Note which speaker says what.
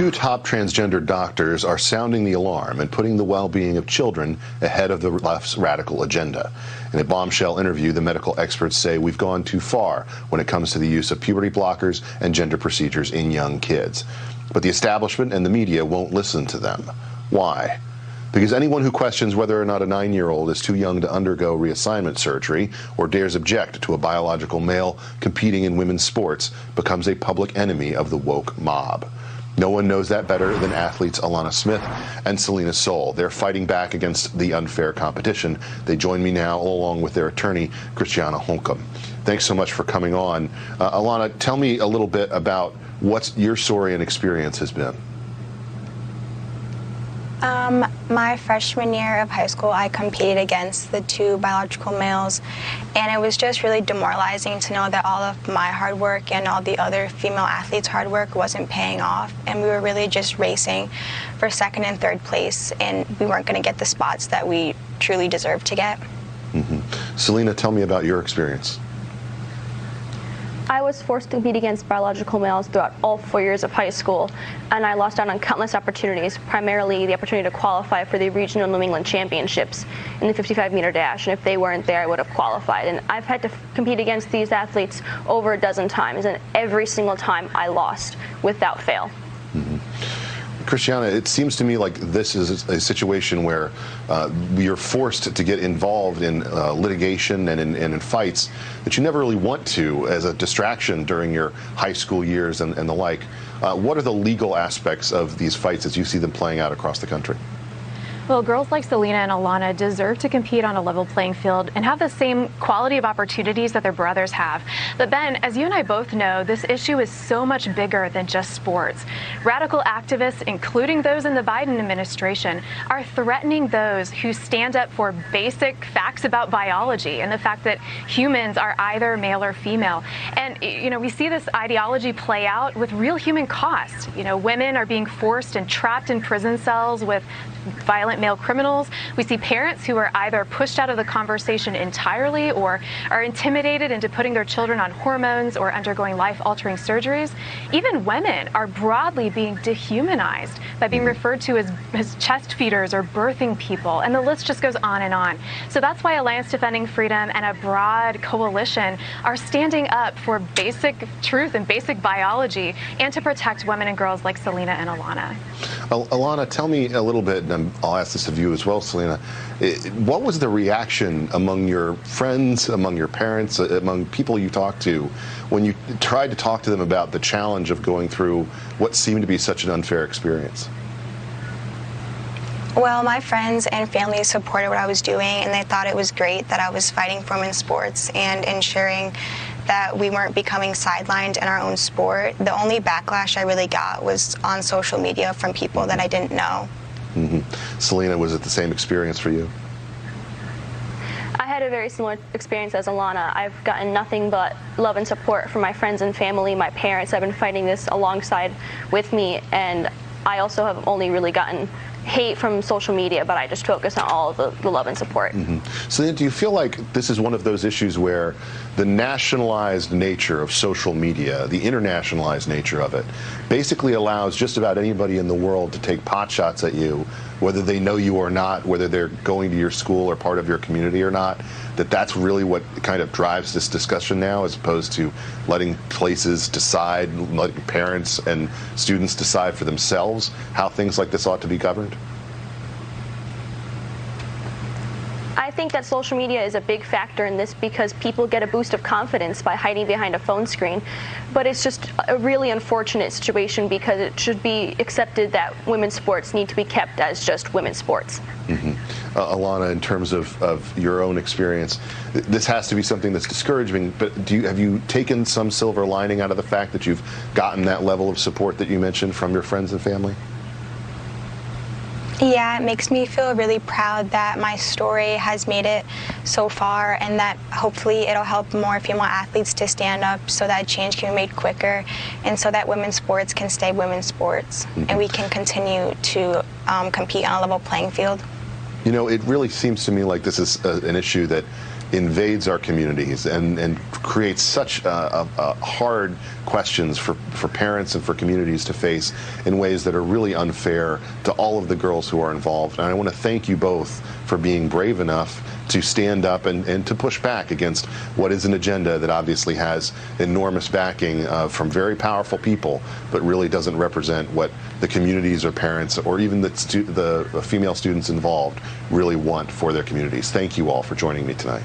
Speaker 1: Two top transgender doctors are sounding the alarm and putting the well-being of children ahead of the left's radical agenda. In a bombshell interview, the medical experts say we've gone too far when it comes to the use of puberty blockers and gender procedures in young kids. But the establishment and the media won't listen to them. Why? Because anyone who questions whether or not a 9-year-old is too young to undergo reassignment surgery or dares object to a biological male competing in women's sports becomes a public enemy of the woke mob. No one knows that better than athletes Alana Smith and Selena Soule. They're fighting back against the unfair competition. They join me now along with their attorney, Christiana Holcomb. Thanks so much for coming on. Alana, tell me a little bit about what your story and experience has been.
Speaker 2: My freshman year of high school, I competed against the two biological males, and it was just really demoralizing to know that all of my hard work and all the other female athletes' hard work wasn't paying off, and we were really just racing for second and third place, and we weren't going to get the spots that we truly deserved to get.
Speaker 1: Selena, tell me about your experience.
Speaker 3: I was forced to compete against biological males throughout all 4 years of high school, and I lost out on countless opportunities, primarily the opportunity to qualify for the regional New England championships in the 55-meter dash, and if they weren't there, I would have qualified. And I've had to compete against these athletes over a dozen times, and every single time I lost without fail.
Speaker 1: Christiana, it seems to me like this is a situation where you're forced to get involved in litigation and in fights that you never really want to as a distraction during your high school years and the like. What are the legal aspects of these fights as you see them playing out across the country?
Speaker 4: Well, girls like Selena and Alana deserve to compete on a level playing field and have the same quality of opportunities that their brothers have. But Ben, as you and I both know, this issue is so much bigger than just sports. Radical activists, including those in the Biden administration, are threatening those who stand up for basic facts about biology and the fact that humans are either male or female. And, you know, we see this ideology play out with real human cost. You know, women are being forced and trapped in prison cells with violent male criminals. We see parents who are either pushed out of the conversation entirely or are intimidated into putting their children on hormones or undergoing life-altering surgeries. Even women are broadly being dehumanized by being referred to as chest feeders or birthing people, and the list just goes on and on. So that's why Alliance Defending Freedom and a broad coalition are standing up for basic truth and basic biology and to protect women and girls like Selena and Alana.
Speaker 1: Alana, tell me a little bit, and I'll ask this of you as well, Selena. What was the reaction among your friends, among your parents, among people you talked to when you tried to talk to them about the challenge of going through what seemed to be such an unfair experience?
Speaker 2: Well, my friends and family supported what I was doing, and they thought it was great that I was fighting for women's sports and ensuring that we weren't becoming sidelined in our own sport. The only backlash I really got was on social media from people that I didn't know.
Speaker 1: Selena, was it the same experience for you?
Speaker 3: I had a very similar experience as Alana. I've gotten nothing but love and support from my friends and family. My parents have been fighting this alongside with me, and I also have only really gotten hate from social media, but I just focus on all of the love and support.
Speaker 1: So do you feel like this is one of those issues where the nationalized nature of social media, the internationalized nature of it, basically allows just about anybody in the world to take pot shots at you, whether they know you or not, whether they're going to your school or part of your community or not, that's really what kind of drives this discussion now, as opposed to letting places decide, letting parents and students decide for themselves how things like this ought to be governed?
Speaker 3: I think that social media is a big factor in this because people get a boost of confidence by hiding behind a phone screen. But it's just a really unfortunate situation because it should be accepted that women's sports need to be kept as just women's sports.
Speaker 1: Alana, in terms of your own experience, this has to be something that's discouraging, but have you taken some silver lining out of the fact that you've gotten that level of support that you mentioned from your friends and family?
Speaker 2: Yeah, it makes me feel really proud that my story has made it so far, and that hopefully it'll help more female athletes to stand up so that change can be made quicker and so that women's sports can stay women's sports and we can continue to compete on a level playing field.
Speaker 1: You know, it really seems to me like this is an issue that invades our communities and creates such hard questions for parents and for communities to face in ways that are really unfair to all of the girls who are involved. And I want to thank you both for being brave enough to stand up and to push back against what is an agenda that obviously has enormous backing from very powerful people, but really doesn't represent what the communities or parents or even the female students involved really want for their communities. Thank you all for joining me tonight.